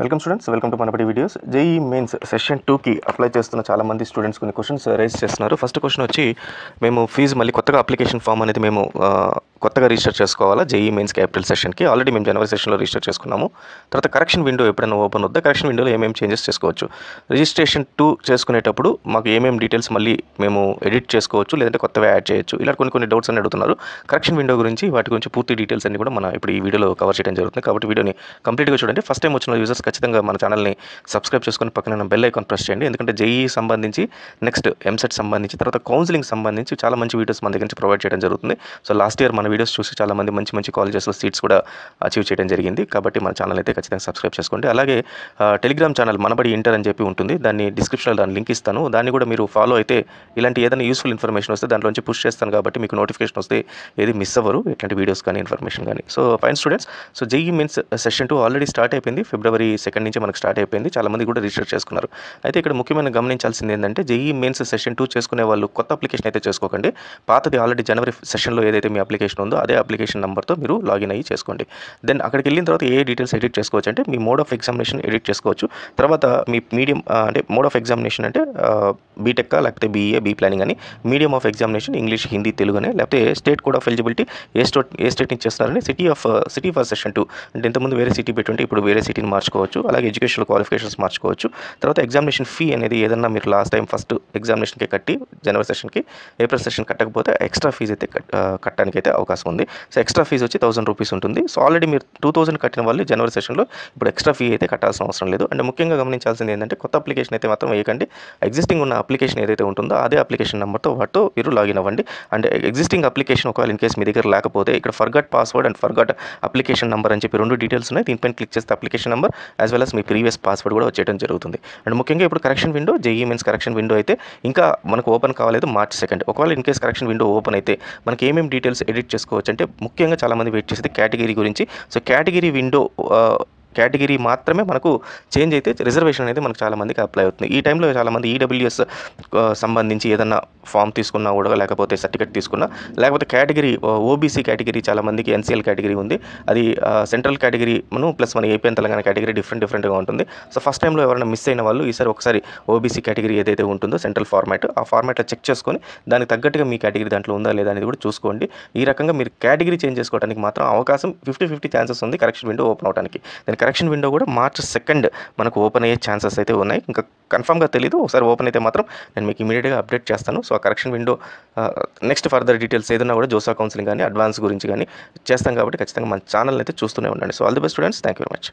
Welcome students, welcome to Manabadi videos. JEE mains session 2కి apply చేస్తున్న చాలామంది students కొన్ని క్వశ్చన్స్ రైజ్ చేస్తున్నారు. ఫస్ట్ క్వశ్చన్ వచ్చి, మేము ఫీజు మళ్ళీ కొత్తగా అప్లికేషన్ ఫామ్ అనేది మేము కొత్తగా రిజిస్టర్ చేసుకోవాలా జేఈ మెయిన్స్ క్యాపిటల్ సెషన్కి? ఆల్రెడీ మేము జనవరి సెషన్లో రిజిస్టర్ చేసుకున్నాము. తర్వాత కరెక్షన్ విండో ఎప్పుడైనా ఓపెన్ అవుద్దా, కరెక్షన్ విండోలో ఏమేమి చేంజెస్ చేసుకోవచ్చు, రిజిస్ట్రేషన్ 2 చేసుకునేటప్పుడు మాకు ఏమేమి డీటెయిల్స్ మళ్ళీ మేము ఎడిట్ చేసుకోవచ్చు లేదంటే కొత్తగా యాడ్ చేయొచ్చు, ఇలా కొన్ని డౌట్స్ అని అడుగుతున్నారు. కరెక్షన్ విండో గురించి వాటి గురించి పూర్తి డీటెయిల్స్ అన్ని కూడా మనం ఇప్పుడు ఈ వీడియోలో కవర్ చేయడం జరుగుతుంది. కాబట్టి వీడియోని కంప్లీట్గా చూడండి. ఫస్ట్ టైం వచ్చిన యూజర్స్ ఖచ్చితంగా మన ఛానల్ని సబ్స్క్రైబ్ చేసుకొని పక్కన బెల్ ఐకాన్ ప్రెస్ చేయండి. ఎందుకంటే జేఈ సంబంధించి, నెక్స్ట్ ఎంసెట్ సంబంధించి, తర్వాత కౌన్సిలింగ్ సంబంధించి చాలా మంచి వీడియోస్ మన దగ్గర నుంచి ప్రొవైడ్ చేయడం జరుగుతుంది. సో లాస్ట్ ఇయర్ మన వీడియోస్ చూసి చాలామంది మంచి కాలేజెస్లో సీట్స్ కూడా అచీవ్ చేయడం జరిగింది. కాబట్టి మన ఛానల్ అయితే ఖచ్చితంగా సబ్స్క్రైబ్ చేసుకోండి. అలాగే టెలిగ్రామ్ ఛానల్ మనబడి ఇంటర్ అని చెప్పి ఉంటుంది, దాన్ని డిస్క్రిప్షన్లో దాన్ని లింక్ ఇస్తాను. దాన్ని కూడా మీరు ఫాలో అయితే ఇలాంటి ఏదైనా యూస్ఫుల్ ఇన్ఫర్మేషన్ వస్తే దాంట్లోంచి పుష్ చేస్తాను. కాబట్టి మీకు నోటిఫికేషన్ వస్తే ఏది మిస్ అవ్వరు, ఇట్లాంటి వీడియోస్ కానీ ఇన్ఫర్మేషన్ కానీ. So fine students, so JEE means session 2 already start అయిపోయింది. ఫిబ్రవరి 2 నుంచి మనకు స్టార్ట్ అయిపోయింది. చాలామంది కూడా రిజిస్టర్ చేసుకున్నారు. అయితే ఇక్కడ ముఖ్యమైన గమనించాల్సింది ఏంటంటే, జేఈ మెయిన్స్ సెషన్ 2 చేసుకునే వాళ్ళు కొత్త అప్లికేషన్ అయితే చేసుకోకండి. పాతది ఆల్రెడీ జనవరి సెషన్లో ఏదైతే మీ అప్లికేషన్ ఉందో అదే అప్లికేషన్ నెంబర్తో మీరు లాగిన్ అయ్యి చేసుకోండి. దెన్ అక్కడికి వెళ్ళిన తర్వాత ఏ డీటెయిల్స్ ఎడిట్ చేసుకోవచ్చు అంటే, మీ మోడ్ ఆఫ్ ఎగ్జామినేషన్ ఎడిట్ చేసుకోవచ్చు. తర్వాత మీ మీడియం అంటే మోడ్ ఆఫ్ ఎగ్జామినేషన్ అంటే బీటెక్ లేకపోతే బీఏ, బీ ప్లానింగ్ అని, medium of examination English, Hindi, Telugu అని, లేకపోతే state code of eligibility A state నుంచి చేస్తున్నారని, సిటీ ఫర్ సెషన్ 2 అంటే ఇంతకుముందు వేరే సిటీ పెట్టుంటే ఇప్పుడు వేరే సిటీని మార్చుకోవచ్చు. అలాగే ఎడ్యుకేషనల్ క్వాలిఫికేషన్స్ మార్చుకోవచ్చు. తర్వాత ఎగ్జామినేషన్ ఫీ అనేది ఏదన్నా మీరు లాస్ట్ టైం ఫస్ట్ ఎగ్జామినేషన్కి కట్టి జనవరి సెషన్కి ఏప్రిల్ సెషన్ కట్టకపోతే ఎక్స్ట్రా ఫీజు అయితే కట్టడానికి అయితే అవకాశం ఉంది. సో ఎక్స్ట్రా ఫీజు వచ్చి 1000 రూపీస్ ఉంటుంది. సో ఆల్రెడీ మీరు 2000 కట్టిన వాళ్ళు జనవరి సెషన్లో ఇప్పుడు ఎక్స్ట్రా ఫీ అయితే కట్టాల్సిన అవసరం లేదు. అండ్ ముఖ్యంగా గమనించాల్సింది ఏంటంటే, కొత్త అప్లికేషన్ అయితే మాత్రం వేయకండి. ఎగ్జిస్టింగ్ ఉన్న అప్లికేషన్ ఏదైతే ఉంటుందో అదే అప్లికేషన్ నెంబర్తో వాటితో మీరు లాగిన్ అవ్వండి. అండ్ ఎగ్జిస్టింగ్ అప్లికేషన్ ఒకవేళ ఇన్ కేసు మీ దగ్గర లేకపోతే ఇక్కడ forgot password and forgot application number అని చెప్పి 2 డీటెయిల్స్ ఉన్నాయి. దీనిపైన క్లిక్ చేస్తే application number as well as మీ ప్రీవియస్ పాస్వర్డ్ కూడా వచ్చేయడం జరుగుతుంది. అండ్ ముఖ్యంగా ఇప్పుడు correction window, JEE means correction window అయితే ఇంకా మనకు ఓపెన్ కావాలేదు మార్చ్ 2. ఒకవేళ in case correction window open అయితే మనకి ఏమేమి డీటెయిల్స్ ఎడిట్ చేసుకోవచ్చు అంటే, ముఖ్యంగా చాలామంది వెయిట్ చేసేది కేటగిరీ గురించి. సో కేటగిరీ విండో కేటగిరీ మాత్రమే మనకు చేంజ్ అయితే రిజర్వేషన్ అనేది మనకు చాలామందికి అప్లై అవుతుంది. ఈ టైంలో చాలామంది ఈడబ్ల్యూఎస్ సంబంధించి ఏదన్నా ఫామ్ తీసుకున్నా కూడా, లేకపోతే సర్టిఫికేట్ తీసుకున్నా, లేకపోతే కేటగిరీ ఓబీసీ కేటగిరీ చాలామందికి ఎన్సీఎల్ కేటగిరీ ఉంది. అది సెంట్రల్ కేటగిరీ ప్లస్ మన ఏపీ అండ్ తెలంగాణ కేటగిరీ డిఫరెంట్గా ఉంటుంది. సో ఫస్ట్ టైంలో ఎవరైనా మిస్ అయిన వాళ్ళు ఈసారి ఒకసారి ఓబీసీ కేటగిరీ ఏదైతే ఉంటుందో సెంట్రల్ ఫార్మాట్, ఆ ఫార్మాట్లో చెక్ చేసుకొని దానికి తగ్గట్టుగా మీ కేటగిరీ దాంట్లో ఉందా లేదా అనేది కూడా చూసుకోండి. ఈ రకంగా మీరు కేటగిరీ చేంజ్ చేసుకోవడానికి మాత్రం అవకాశం 50-50 ఛాన్సెస్ ఉంది కరెక్షన్ విండో ఓపెన్ అవడానికి. కరెక్షన్ విండో కూడా మార్చ్ 2 మనకు ఓపెన్ అయ్యే ఛాన్సెస్ అయితే ఉన్నాయి. ఇంకా కన్ఫర్మ్గా తెలీదు. ఒకసారి ఓపెన్ అయితే మాత్రం నేను మీకు ఇమీడియట్గా అప్డేట్ చేస్తాను. సో ఆ correction window next further details ఏదైనా కూడా జోసా కౌన్సిలింగ్ కానీ అడ్వాన్స్ గురించి కానీ చేస్తాం. కాబట్టి ఖచ్చితంగా మన ఛానల్ అయితే చూస్తూనే ఉండండి. So all the best students, thank you very much.